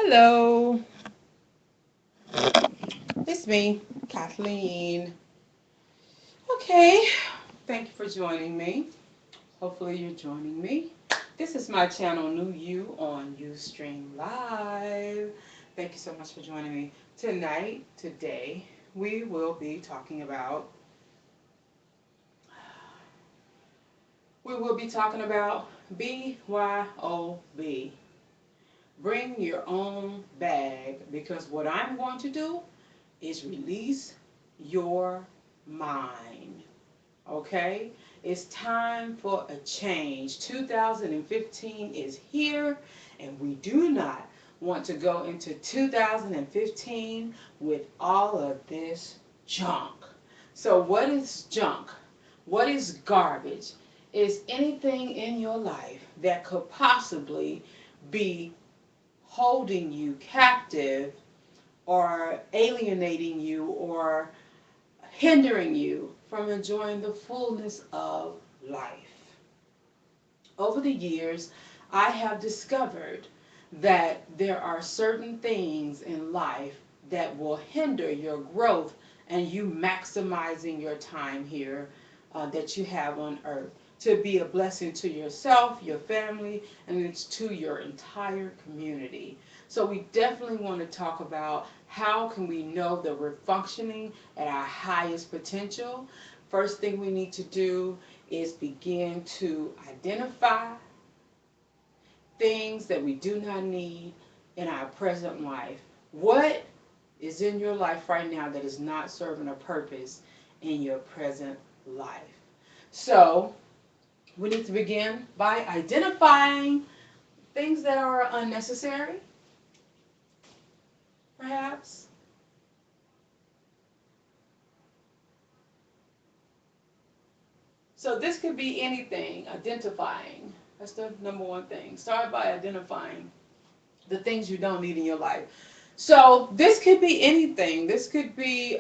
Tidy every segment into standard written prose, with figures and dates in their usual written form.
Hello, it's me, Kathleen. Okay, thank you for joining me. Hopefully, you're joining me. This is my channel, New You on Ustream Live. Thank you so much for joining me. Today, we will be talking about B.Y.O.B. Bring your own bag, because what I'm going to do is release your mind. Okay? It's time for a change. 2015 is here, and we do not want to go into 2015 with all of this junk. So, what is junk? What is garbage? Is anything in your life that could possibly be holding you captive or alienating you or hindering you from enjoying the fullness of life. Over the years, I have discovered that there are certain things in life that will hinder your growth and you maximizing your time here that you have on earth to be a blessing to yourself, your family, and it's to your entire community. So we definitely want to talk about how can we know that we're functioning at our highest potential. First thing we need to do is begin to identify things that we do not need in our present life. What is in your life right now that is not serving a purpose in your present life? So, we need to begin by identifying things that are unnecessary, perhaps. So this could be anything, identifying. That's the number one thing. Start by identifying the things you don't need in your life. So this could be anything. This could be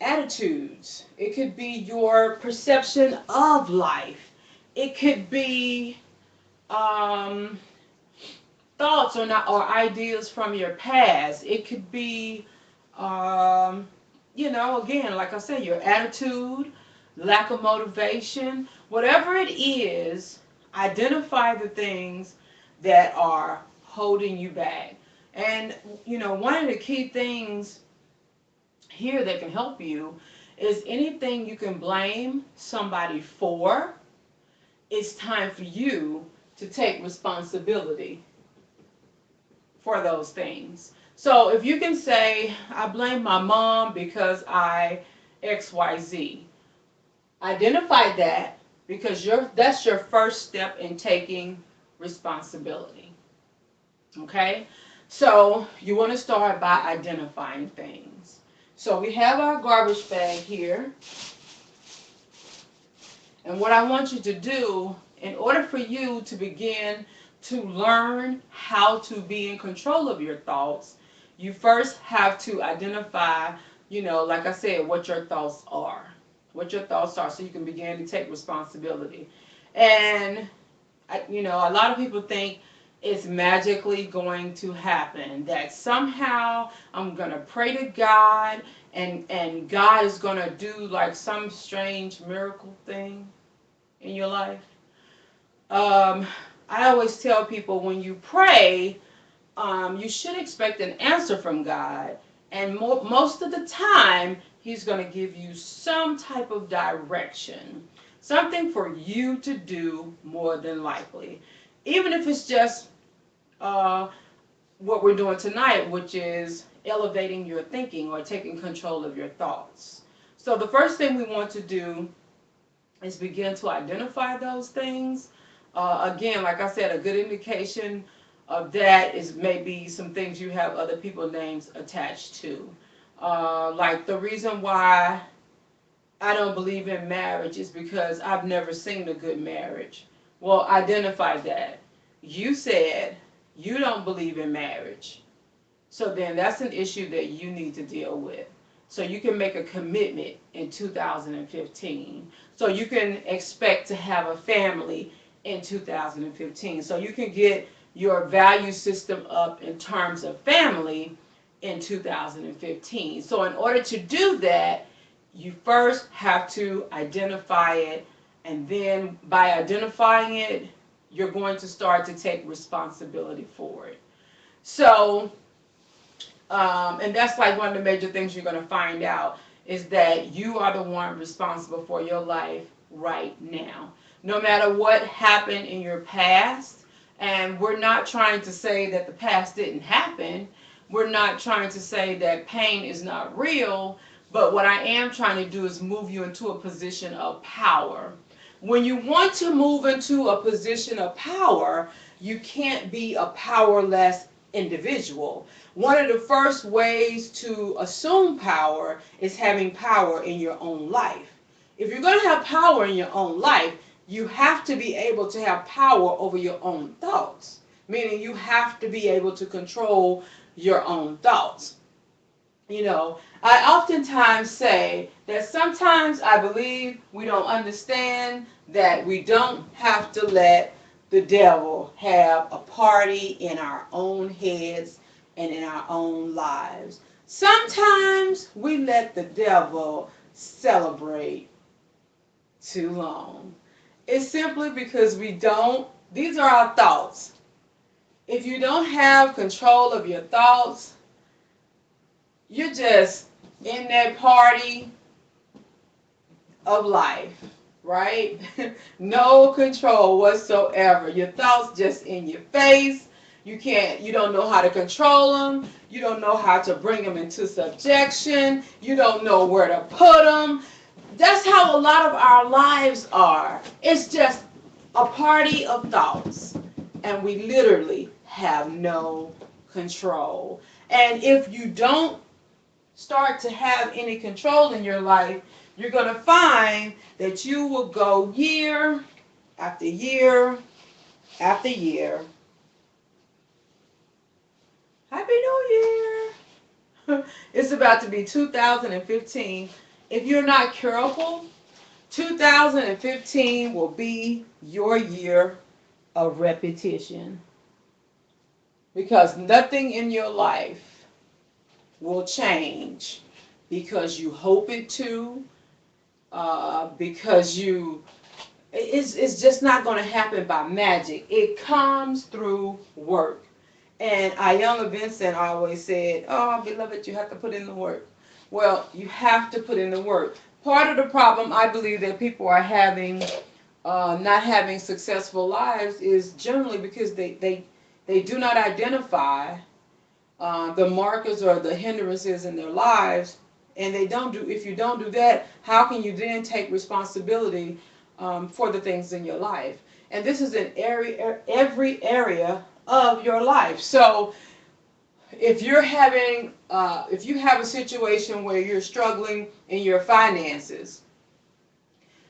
attitudes. It could be your perception of life. It could be um, thoughts or ideas from your past. It could be, um, again, like I said, your attitude, lack of motivation, whatever it is. Identify the things that are holding you back. And one of the key things here that can help you is anything you can blame somebody for. It's time for you to take responsibility for those things. So if you can say, I blame my mom because I XYZ, identify that because that's your first step in taking responsibility. Okay? So you want to start by identifying things. So we have our garbage bag here. And what I want you to do, in order for you to begin to learn how to be in control of your thoughts, you first have to identify, like I said, what your thoughts are. What your thoughts are so you can begin to take responsibility. And, a lot of people think it's magically going to happen, that somehow I'm going to pray to God and God is going to do like some strange miracle thing in your life. Um, I always tell people when you pray, you should expect an answer from God. And most of the time, He's going to give you some type of direction, something for you to do more than likely. Even if it's just uh, what we're doing tonight, which is elevating your thinking or taking control of your thoughts. So the first thing we want to do is begin to identify those things. Again, like I said, a good indication of that is maybe some things you have other people's names attached to. Like the reason why I don't believe in marriage is because I've never seen a good marriage. Well, identify that. You said you don't believe in marriage. So then that's an issue that you need to deal with. So you can make a commitment in 2015. So you can expect to have a family in 2015. So you can get your value system up in terms of family in 2015. So in order to do that, you first have to identify it, and then by identifying it, you're going to start to take responsibility for it. So, and that's like one of the major things you're going to find out is that you are the one responsible for your life right now. No matter what happened in your past, and we're not trying to say that the past didn't happen, we're not trying to say that pain is not real, but what I am trying to do is move you into a position of power. When you want to move into a position of power, you can't be a powerless individual. One of the first ways to assume power is having power in your own life. If you're going to have power in your own life, you have to be able to have power over your own thoughts, meaning you have to be able to control your own thoughts. You know, I oftentimes say that sometimes I believe we don't understand that we don't have to let the devil have a party in our own heads and in our own lives. Sometimes we let the devil celebrate too long. It's simply because we don't, these are our thoughts. If you don't have control of your thoughts, you're just in that party of life, right? No control whatsoever. Your thoughts just in your face. You don't know how to control them. You don't know how to bring them into subjection. You don't know where to put them. That's how a lot of our lives are. It's just a party of thoughts, and we literally have no control. And if you don't start to have any control in your life, you're going to find that you will go year after year after year. Happy New Year! It's about to be 2015. If you're not careful, 2015 will be your year of repetition, because nothing in your life will change because you hope it to, because it's just not going to happen by magic. It comes through work. And Iyanla Vincent always said, oh, beloved, you have to put in the work. Well, you have to put in the work. Part of the problem I believe that people are having, not having successful lives, is generally because they do not identify the markers or the hindrances in their lives, and they don't do. If you don't do that, how can you then take responsibility for the things in your life? And this is in every area of your life. So if you're having, if you have a situation where you're struggling in your finances,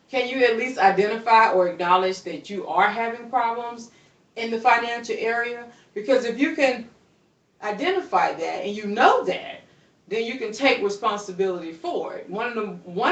can you at least identify or acknowledge that you are having problems in the financial area? Because if you can identify that and you know that, then you can take responsibility for it. One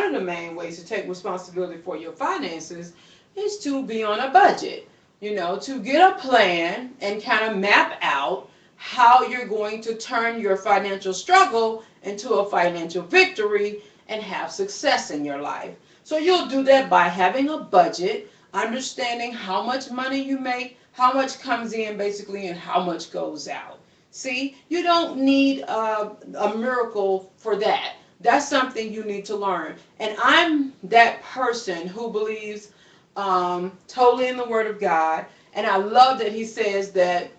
of the main ways to take responsibility for your finances is to be on a budget. You know, to get a plan and kind of map out how you're going to turn your financial struggle into a financial victory and have success in your life. So you'll do that by having a budget, understanding how much money you make, how much comes in basically, and how much goes out. See, you don't need a miracle for that. That's something you need to learn. And I'm that person who believes totally in the Word of God. And I love that he says that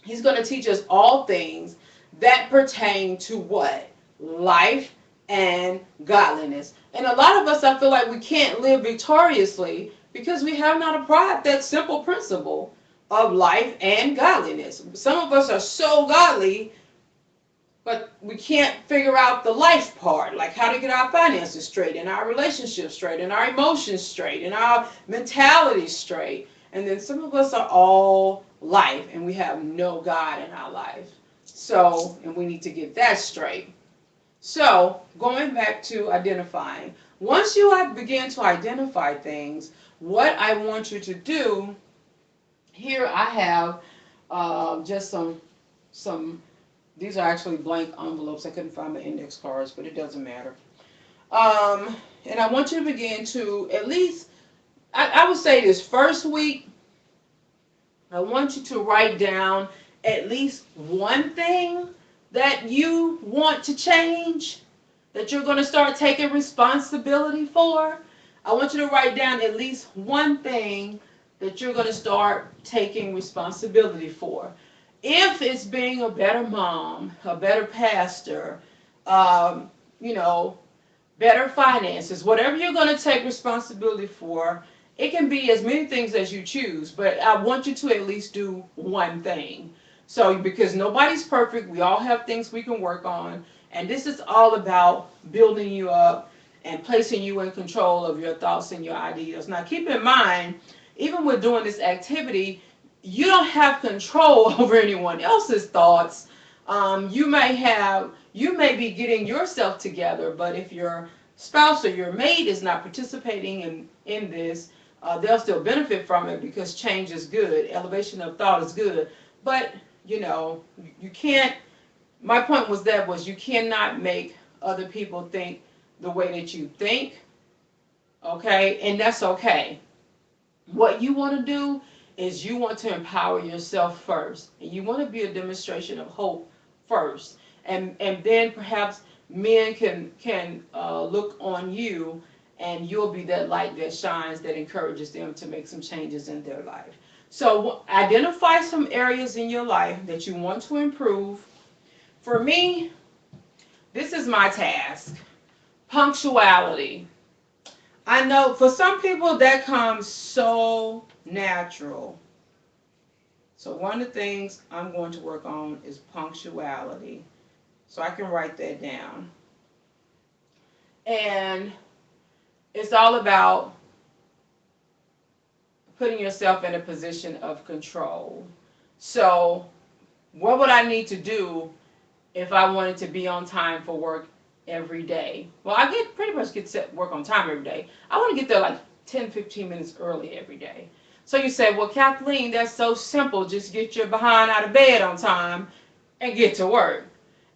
he's going to teach us all things that pertain to what? Life and godliness. And a lot of us, I feel like we can't live victoriously because we have not applied that simple principle of life and godliness. Some of us are so godly, but we can't figure out the life part, like how to get our finances straight, and our relationships straight, and our emotions straight, and our mentality straight. And then some of us are all life, and we have no God in our life. So, and we need to get that straight. So, going back to identifying. Once you begin to identify things, what I want you to do, here I have Just some. These are actually blank envelopes. I couldn't find my index cards, but it doesn't matter. Um, and I want you to begin to at least, I would say this first week, I want you to write down at least one thing that you want to change, that you're going to start taking responsibility for. I want you to write down at least one thing that you're going to start taking responsibility for. If it's being a better mom, a better pastor, um, you know, better finances, whatever you're going to take responsibility for, it can be as many things as you choose, but I want you to at least do one thing. So, because nobody's perfect, we all have things we can work on, and this is all about building you up and placing you in control of your thoughts and your ideas. Now, keep in mind, even with doing this activity, you don't have control over anyone else's thoughts. You may be getting yourself together, but if your spouse or your mate is not participating in this, they'll still benefit from it because change is good. Elevation of thought is good. But, you can't, my point was you cannot make other people think the way that you think, okay? And that's okay. What you want to do is you want to empower yourself first, and you want to be a demonstration of hope first, and then perhaps men can look on you, and you'll be that light that shines, that encourages them to make some changes in their life. So identify some areas in your life that you want to improve. For me, this is my task: punctuality. I know for some people that comes so natural. So one of the things I'm going to work on is punctuality. So I can write that down. And it's all about putting yourself in a position of control. So what would I need to do if I wanted to be on time for work every day? Well, I pretty much get set work on time every day. I want to get there like 10, 15 minutes early every day. So you say, well, Kathleen, that's so simple. Just get your behind out of bed on time and get to work.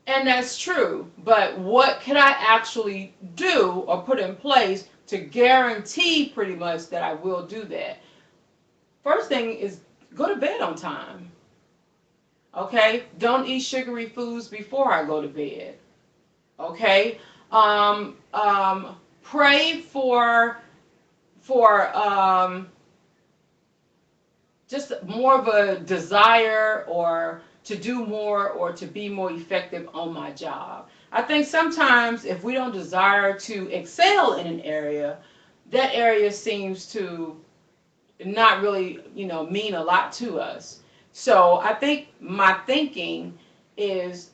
And that's true. But what can I actually do or put in place to guarantee pretty much that I will do that? First thing is go to bed on time. Okay? Don't eat sugary foods before I go to bed. Okay? Pray for just more of a desire or to do more or to be more effective on my job. I think sometimes if we don't desire to excel in an area, that area seems to not really, mean a lot to us. So I think my thinking is,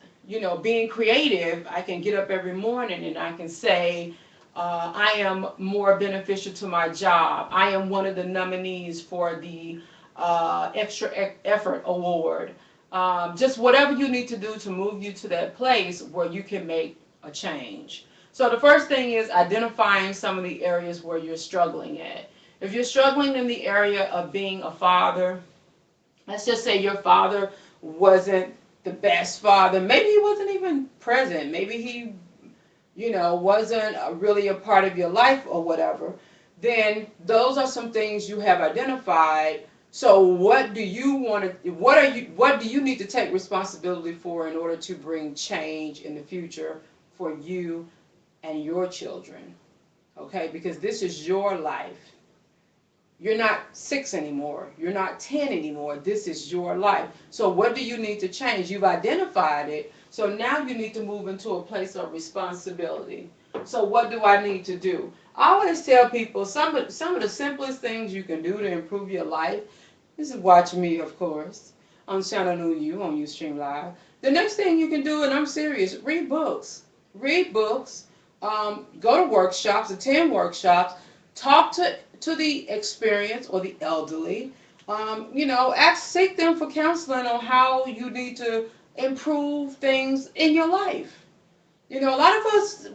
being creative. I can get up every morning and I can say, I am more beneficial to my job. I am one of the nominees for the extra effort award. Just whatever you need to do to move you to that place where you can make a change. So the first thing is identifying some of the areas where you're struggling at. If you're struggling in the area of being a father, let's just say your father wasn't the best father. Maybe he wasn't even present. Maybe he, wasn't really a part of your life or whatever. Then those are some things you have identified. So what do you want to, what do you need to take responsibility for in order to bring change in the future for you and your children? Okay, because this is your life. You're not 6 anymore. You're not 10 anymore. This is your life. So what do you need to change? You've identified it. So now you need to move into a place of responsibility. So what do I need to do? I always tell people some of the simplest things you can do to improve your life. This is watch me, of course, on Channel New You on Ustream Live. The next thing you can do, and I'm serious, read books. Read books. Go to workshops, attend workshops. Talk to the experienced or the elderly. Seek them for counseling on how you need to improve things in your life. A lot of us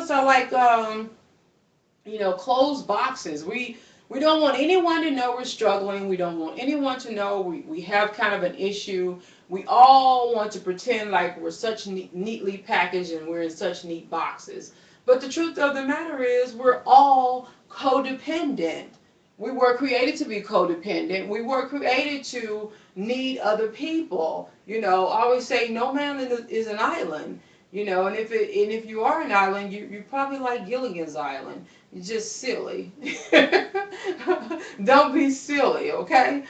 are like, closed boxes. We don't want anyone to know we're struggling. We don't want anyone to know we have kind of an issue. We all want to pretend like we're such neatly packaged and we're in such neat boxes. But the truth of the matter is we're all codependent. We were created to be codependent. We were created to need other people. I always say no man is an island. And if you are an island, you're probably like Gilligan's Island. You're just silly. Don't be silly, okay?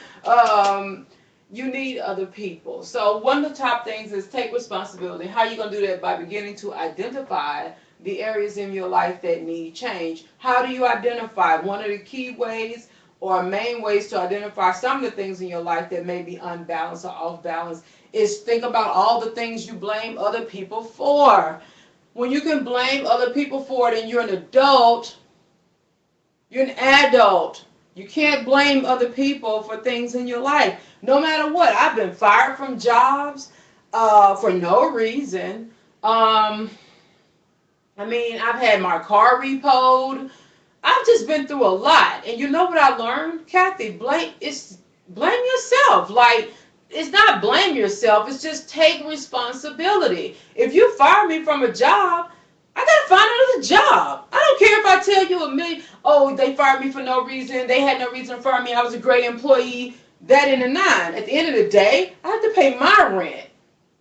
You need other people. So one of the top things is take responsibility. How are you going to do that? By beginning to identify the areas in your life that need change. How do you identify? One of the key ways or main ways to identify some of the things in your life that may be unbalanced or off balance is think about all the things you blame other people for. When you can blame other people for it and you're an adult, you're an adult. You can't blame other people for things in your life. No matter what. I've been fired from jobs for no reason. I've had my car repoed. I've just been through a lot. And you know what I learned, Kathy? Blame yourself. Like, it's not blame yourself. It's just take responsibility. If you fire me from a job, I gotta find another job. I don't care if I tell you a million, oh, they fired me for no reason. They had no reason to fire me. I was a great employee. That in the nine. At the end of the day, I have to pay my rent.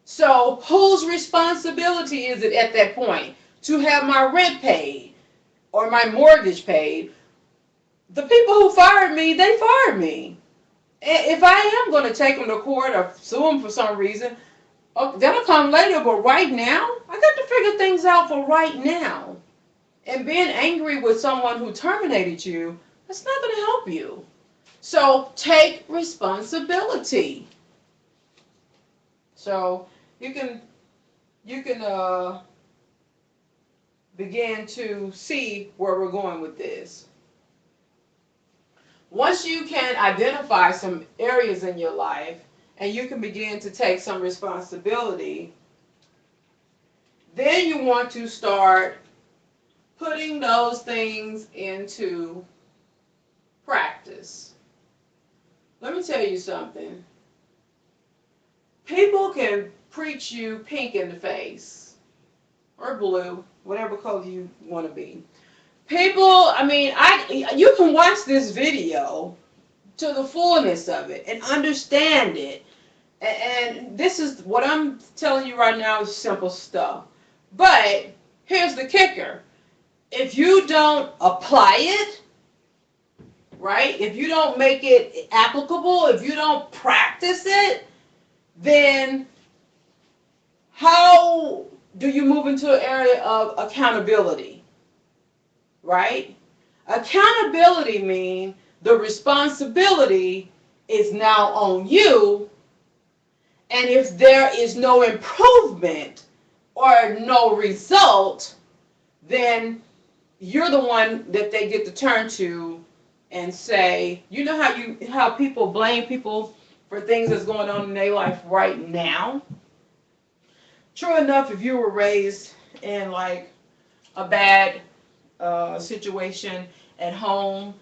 So whose responsibility is it at that point to have my rent paid or my mortgage paid? The people who fired me, they fired me. If I am going to take them to court or sue them for some reason, that'll come later. But right now, I got to figure things out for right now. And being angry with someone who terminated you, that's not going to help you. So take responsibility. So you can begin to see where we're going with this. Once you can identify some areas in your life and you can begin to take some responsibility, then you want to start putting those things into practice. Let me tell you something. People can preach you pink in the face or blue, whatever color you want to be. People, you can watch this video to the fullness of it and understand it. And this is what I'm telling you right now is simple stuff. But here's the kicker. If you don't apply it, right? If you don't make it applicable, if you don't practice it, then how do you move into an area of accountability? Right? Accountability means the responsibility is now on you, and if there is no improvement or no result, then you're the one that they get to turn to and say, you know how people blame people for things that's going on in their life right now? True enough, if you were raised in like a bad situation at home,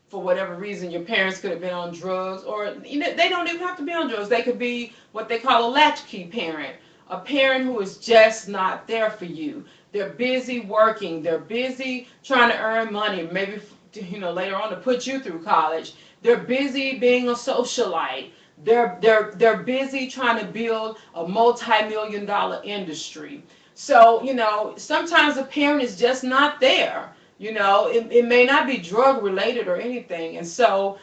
for whatever reason, your parents could have been on drugs, or they don't even have to be on drugs. They could be what they call a latchkey parent, a parent who is just not there for you. They're busy working. They're busy trying to earn money, maybe later on to put you through college. They're busy being a socialite. They're busy trying to build a multi-million-dollar industry. So, sometimes a parent is just not there. It may not be drug related or anything. And so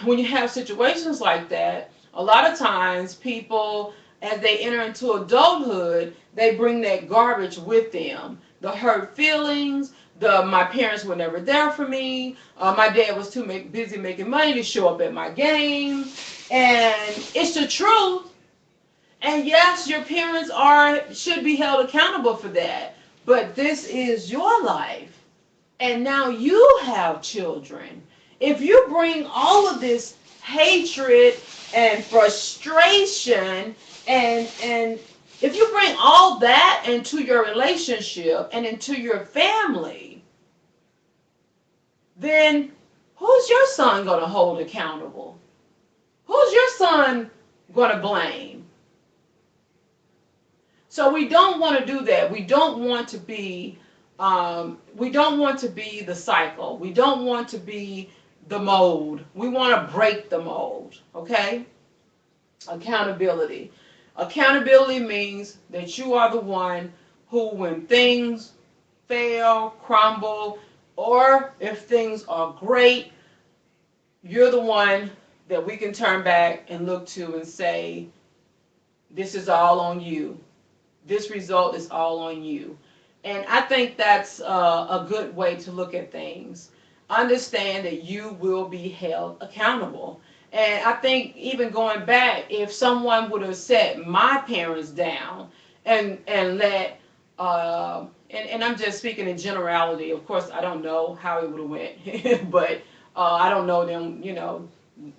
when you have situations like that, a lot of times people, as they enter into adulthood, they bring that garbage with them. The hurt feelings, my parents were never there for me, my dad was too busy making money to show up at my game. And it's the truth. And yes, your parents should be held accountable for that. But this is your life. And now you have children. If you bring all of this hatred and frustration and if you bring all that into your relationship and into your family, then who's your son going to hold accountable? Who's your son going to blame? So we don't want to do that. We don't want to be the cycle. We don't want to be the mold. We want to break the mold. Okay? Accountability. Accountability means that you are the one who, when things fail, crumble, or if things are great, you're the one that we can turn back and look to and say, this is all on you. This result is all on you. And I think that's a good way to look at things. Understand that you will be held accountable. And I think even going back, if someone would have set my parents down and let, and I'm just speaking in generality. Of course, I don't know how it would have went, but I don't know them.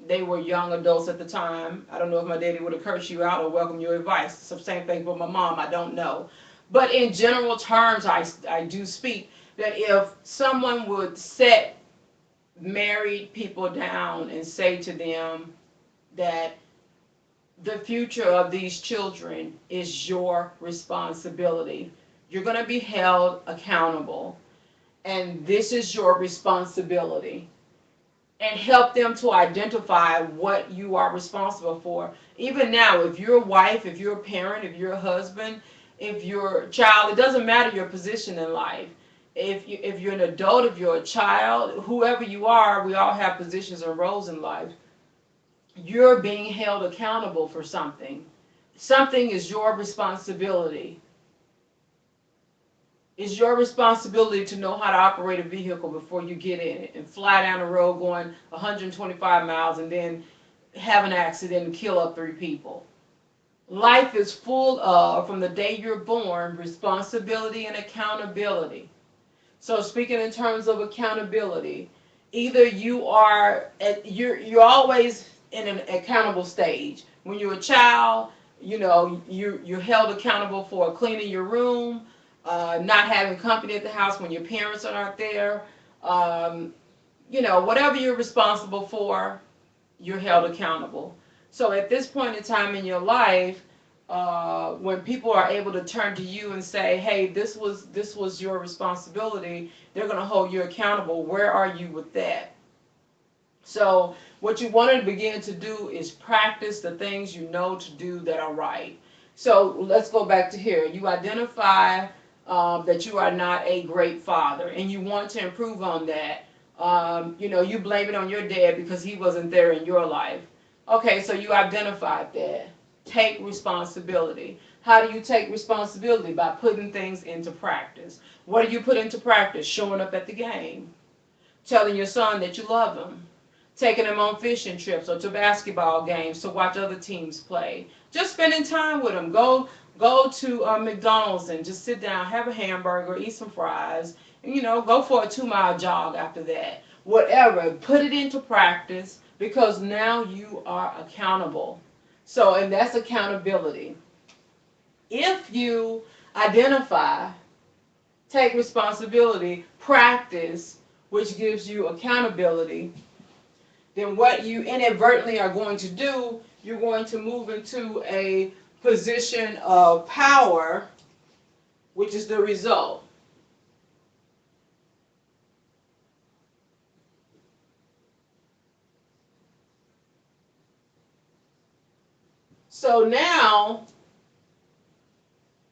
They were young adults at the time. I don't know if my daddy would have cursed you out or welcomed your advice. So same thing with my mom. I don't know. But in general terms, I do speak that if someone would set married people down and say to them that the future of these children is your responsibility, you're going to be held accountable, and this is your responsibility, and help them to identify what you are responsible for. Even now, if you're a wife, if you're a parent, if you're a husband, if you're a child, it doesn't matter your position in life. If you're an adult, if you're a child, whoever you are, we all have positions and roles in life. You're being held accountable for something. Something is your responsibility. It's your responsibility to know how to operate a vehicle before you get in it and fly down the road going 125 miles and then have an accident and kill up 3 people. Life is full of, from the day you're born, responsibility and accountability. So speaking in terms of accountability, either you're always in an accountable stage. When you're a child, you're held accountable for cleaning your room, not having company at the house when your parents are not there. Whatever you're responsible for, you're held accountable. So at this point in time in your life, when people are able to turn to you and say, "Hey, this was your responsibility," they're going to hold you accountable. Where are you with that? So what you want to begin to do is practice the things you know to do that are right. So let's go back to here. You identify that you are not a great father, and you want to improve on that. You blame it on your dad because he wasn't there in your life. Okay, so you identified that. Take responsibility. How do you take responsibility? By putting things into practice. What do you put into practice? Showing up at the game. Telling your son that you love him. Taking him on fishing trips or to basketball games to watch other teams play. Just spending time with him. Go to McDonald's and just sit down, have a hamburger, eat some fries, and go for a 2-mile jog after that. Whatever. Put it into practice because now you are accountable. So, and that's accountability. If you identify, take responsibility, practice, which gives you accountability, then what you inadvertently are going to do, you're going to move into a position of power, which is the result. So now,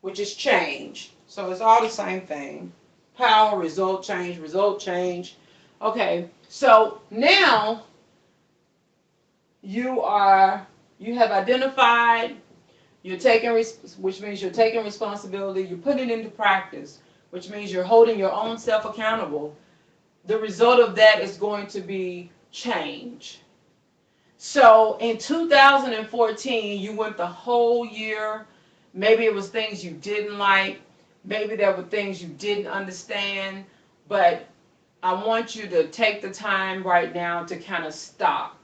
which is change. So it's all the same thing. Power, result, change, result, change. Okay, so now you have identified, which means you're taking responsibility, you're putting it into practice, which means you're holding your own self accountable. The result of that is going to be change. So in 2014, you went the whole year. Maybe it was things you didn't like. Maybe there were things you didn't understand. But I want you to take the time right now to kind of stop.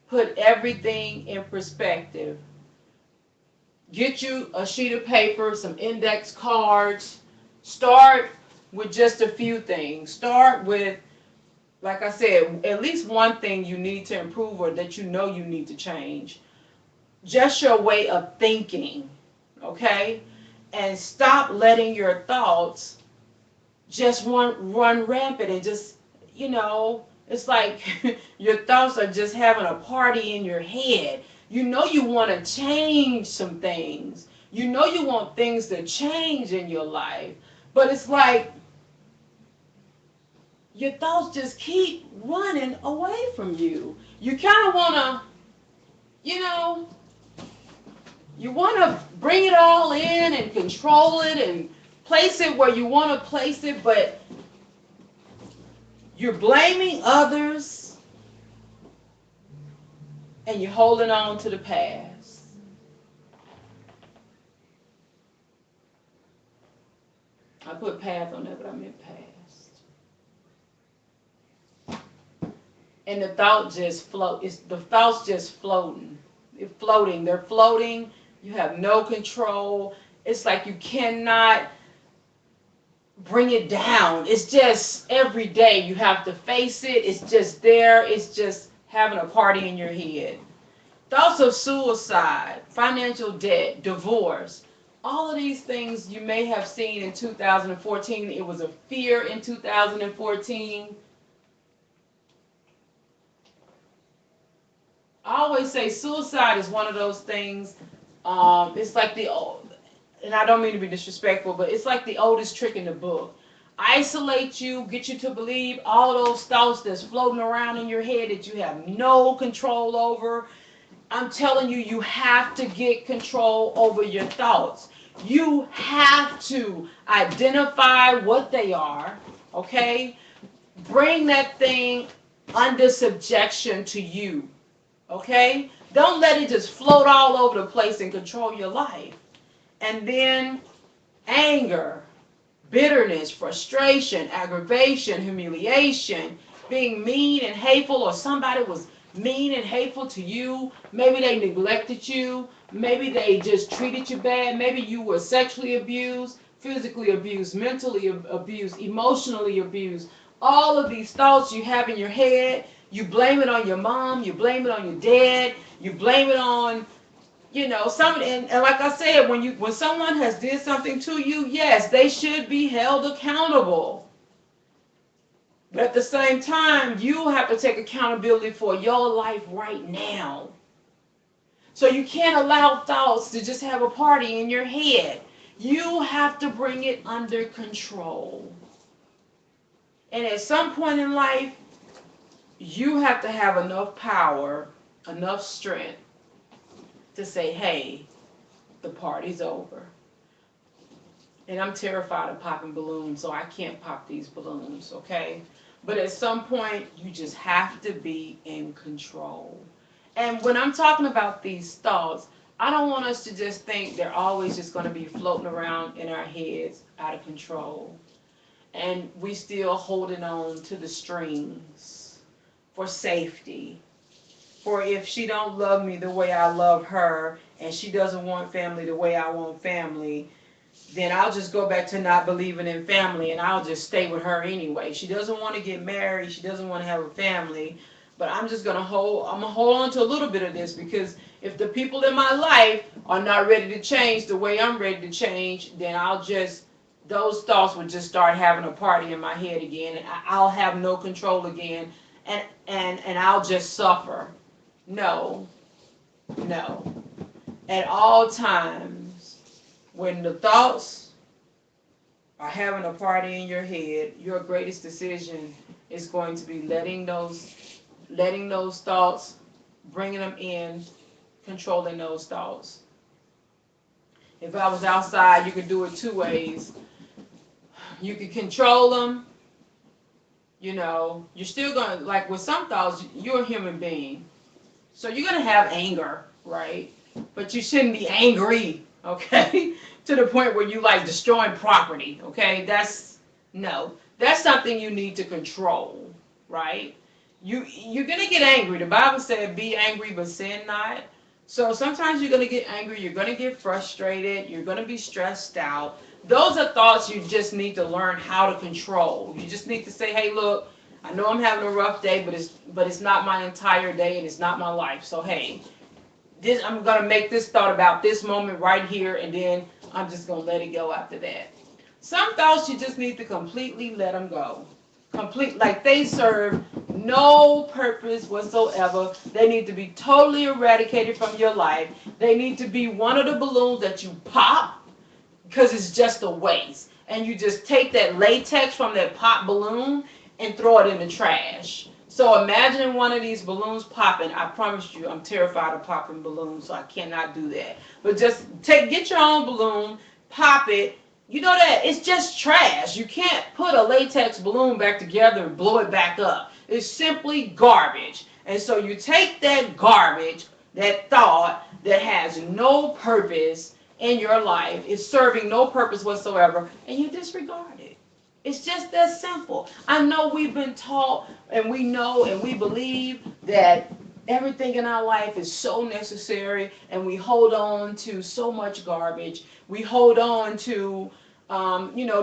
Put everything in perspective. Get you a sheet of paper, some index cards. Start with just a few things. Start with like I said, at least one thing you need to improve or that you know you need to change. Just your way of thinking, okay? And stop letting your thoughts just run rampant and just, it's like your thoughts are just having a party in your head. You know you want to change some things. You know you want things to change in your life. But it's like your thoughts just keep running away from you. You kind of want to, you know, you want to bring it all in and control it and place it where you want to place it, but you're blaming others and you're holding on to the past. I put past on there, but I meant past. And the thought just float. The thoughts just floating. They're floating. They're floating. You have no control. It's like you cannot bring it down. It's just every day you have to face it. It's just there. It's just having a party in your head. Thoughts of suicide, financial debt, divorce. All of these things you may have seen in 2014. It was a fear in 2014. I always say suicide is one of those things. It's like the old, and I don't mean to be disrespectful, but it's like the oldest trick in the book. Isolate you, get you to believe all those thoughts that's floating around in your head that you have no control over. I'm telling you, you have to get control over your thoughts. You have to identify what they are, okay? Bring that thing under subjection to you. Okay? Don't let it just float all over the place and control your life. And then anger, bitterness, frustration, aggravation, humiliation, being mean and hateful, or somebody was mean and hateful to you. Maybe they neglected you. Maybe they just treated you bad. Maybe you were sexually abused, physically abused, mentally abused, emotionally abused. All of these thoughts you have in your head, you blame it on your mom, you blame it on your dad, you blame it on, some, and like I said, when someone has did something to you, yes, they should be held accountable. But at the same time, you have to take accountability for your life right now. So you can't allow thoughts to just have a party in your head. You have to bring it under control. And at some point in life, you have to have enough power, enough strength to say, hey, the party's over. And I'm terrified of popping balloons, so I can't pop these balloons, okay? But at some point, you just have to be in control. And when I'm talking about these thoughts, I don't want us to just think they're always just going to be floating around in our heads out of control. And we still holding on to the strings for safety. For if she don't love me the way I love her, and she doesn't want family the way I want family, then I'll just go back to not believing in family and I'll just stay with her anyway. She doesn't want to get married. She doesn't want to have a family. But I'm going to hold on to a little bit of this, because if the people in my life are not ready to change the way I'm ready to change, then those thoughts would just start having a party in my head again, and I'll have no control again, and I'll just suffer. No, no. At all times, when the thoughts are having a party in your head, your greatest decision is going to be letting those thoughts, bringing them in, controlling those thoughts. If I was outside, you could do it two ways. You could control them. You're still going to, like with some thoughts, you're a human being. So you're going to have anger, right? But you shouldn't be angry, okay? To the point where you like destroying property, okay? That's something you need to control, right? You're going to get angry. The Bible said, be angry but sin not. So sometimes you're going to get angry, you're going to get frustrated, you're going to be stressed out. Those are thoughts you just need to learn how to control. You just need to say, hey, look, I know I'm having a rough day, but it's not my entire day and it's not my life. So hey, this I'm gonna make this thought about this moment right here, and then I'm just gonna let it go after that. Some thoughts you just need to completely let them go. Complete, like they serve no purpose whatsoever. They need to be totally eradicated from your life. They need to be one of the balloons that you pop because it's just a waste. And you just take that latex from that pop balloon and throw it in the trash. So imagine one of these balloons popping. I promise you, I'm terrified of popping balloons, so I cannot do that. But just get your own balloon, pop it. You know that it's just trash. You can't put a latex balloon back together and blow it back up. It's simply garbage. And so you take that garbage, that thought that has no purpose in your life, is serving no purpose whatsoever, and you disregard it. It's just that simple. I know we've been taught and we know and we believe that everything in our life is so necessary, and we hold on to so much garbage. We hold on to,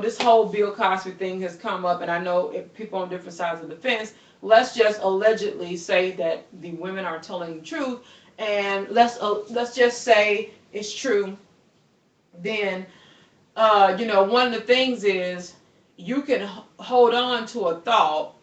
this whole Bill Cosby thing has come up, and I know people on different sides of the fence. Let's just allegedly say that the women are telling the truth, and let's just say it's true. Then one of the things is you can hold on to a thought,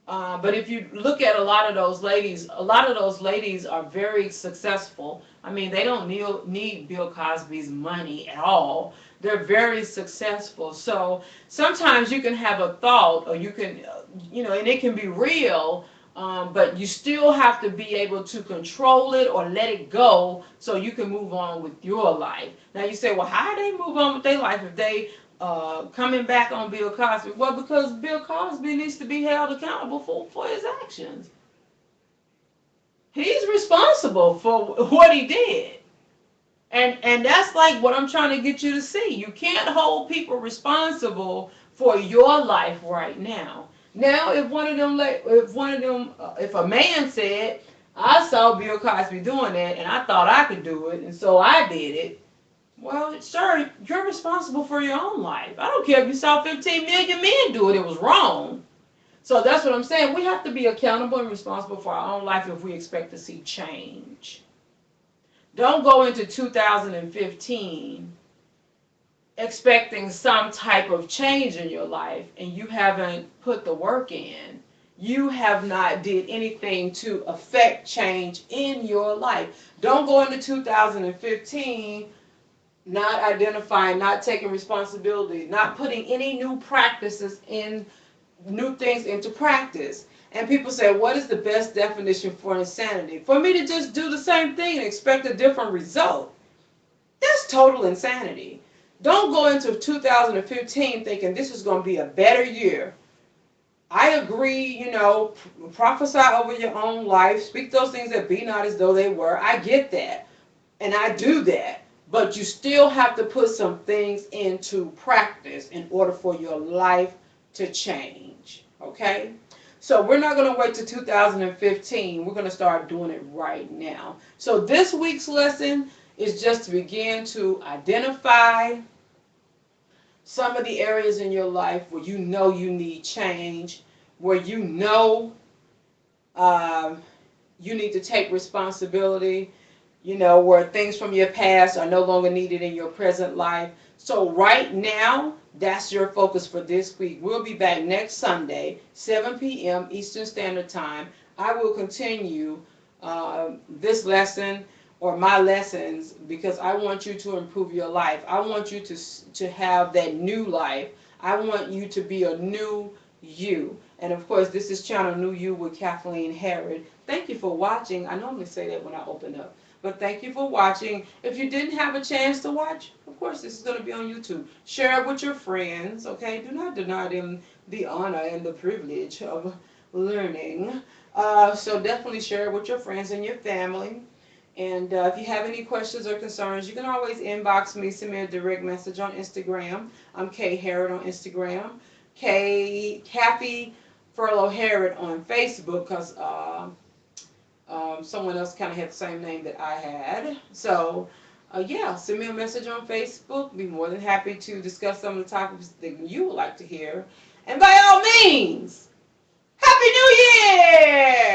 but if you look at a lot of those ladies are very successful. I mean, they don't need Bill Cosby's money at all. They're very successful. So sometimes you can have a thought, or you can, and it can be real, but you still have to be able to control it or let it go so you can move on with your life. Now you say, well, how do they move on with their life if they coming back on Bill Cosby? Well, because Bill Cosby needs to be held accountable for his actions. He's responsible for what he did. And that's like what I'm trying to get you to see. You can't hold people responsible for your life right now. Now, if a man said, I saw Bill Cosby doing that and I thought I could do it, and so I did it. Well, sir, you're responsible for your own life. I don't care if you saw 15 million men do it. It was wrong. So that's what I'm saying. We have to be accountable and responsible for our own life if we expect to see change. Don't go into 2015 expecting some type of change in your life and you haven't put the work in. You have not did anything to affect change in your life. Don't go into 2015 not identifying, not taking responsibility, not putting any new things into practice. And people say, what is the best definition for insanity? For me to just do the same thing and expect a different result. That's total insanity. Don't go into 2015 thinking this is going to be a better year. I agree, prophesy over your own life, speak those things that be not as though they were. I get that. And I do that. But you still have to put some things into practice in order for your life to change. Okay? So we're not going to wait till 2015. We're going to start doing it right now. So this week's lesson is just to begin to identify some of the areas in your life where you know you need change, where you know you need to take responsibility, where things from your past are no longer needed in your present life. So right now, that's your focus for this week. We'll be back next Sunday, 7 p.m. Eastern Standard Time. I will continue this lesson or my lessons because I want you to improve your life. I want you to have that new life. I want you to be a new you. And of course, this is Channel New You with Kathleen Herod. Thank you for watching. I normally say that when I open up. But thank you for watching. If you didn't have a chance to watch, of course, this is going to be on YouTube. Share it with your friends, okay? Do not deny them the honor and the privilege of learning. So definitely share it with your friends and your family. And if you have any questions or concerns, you can always inbox me, send me a direct message on Instagram. I'm Kay Herod on Instagram. Kathy Furlow Herod on Facebook because someone else kind of had the same name that I had. So, yeah, send me a message on Facebook. Be more than happy to discuss some of the topics that you would like to hear. And by all means, Happy New Year!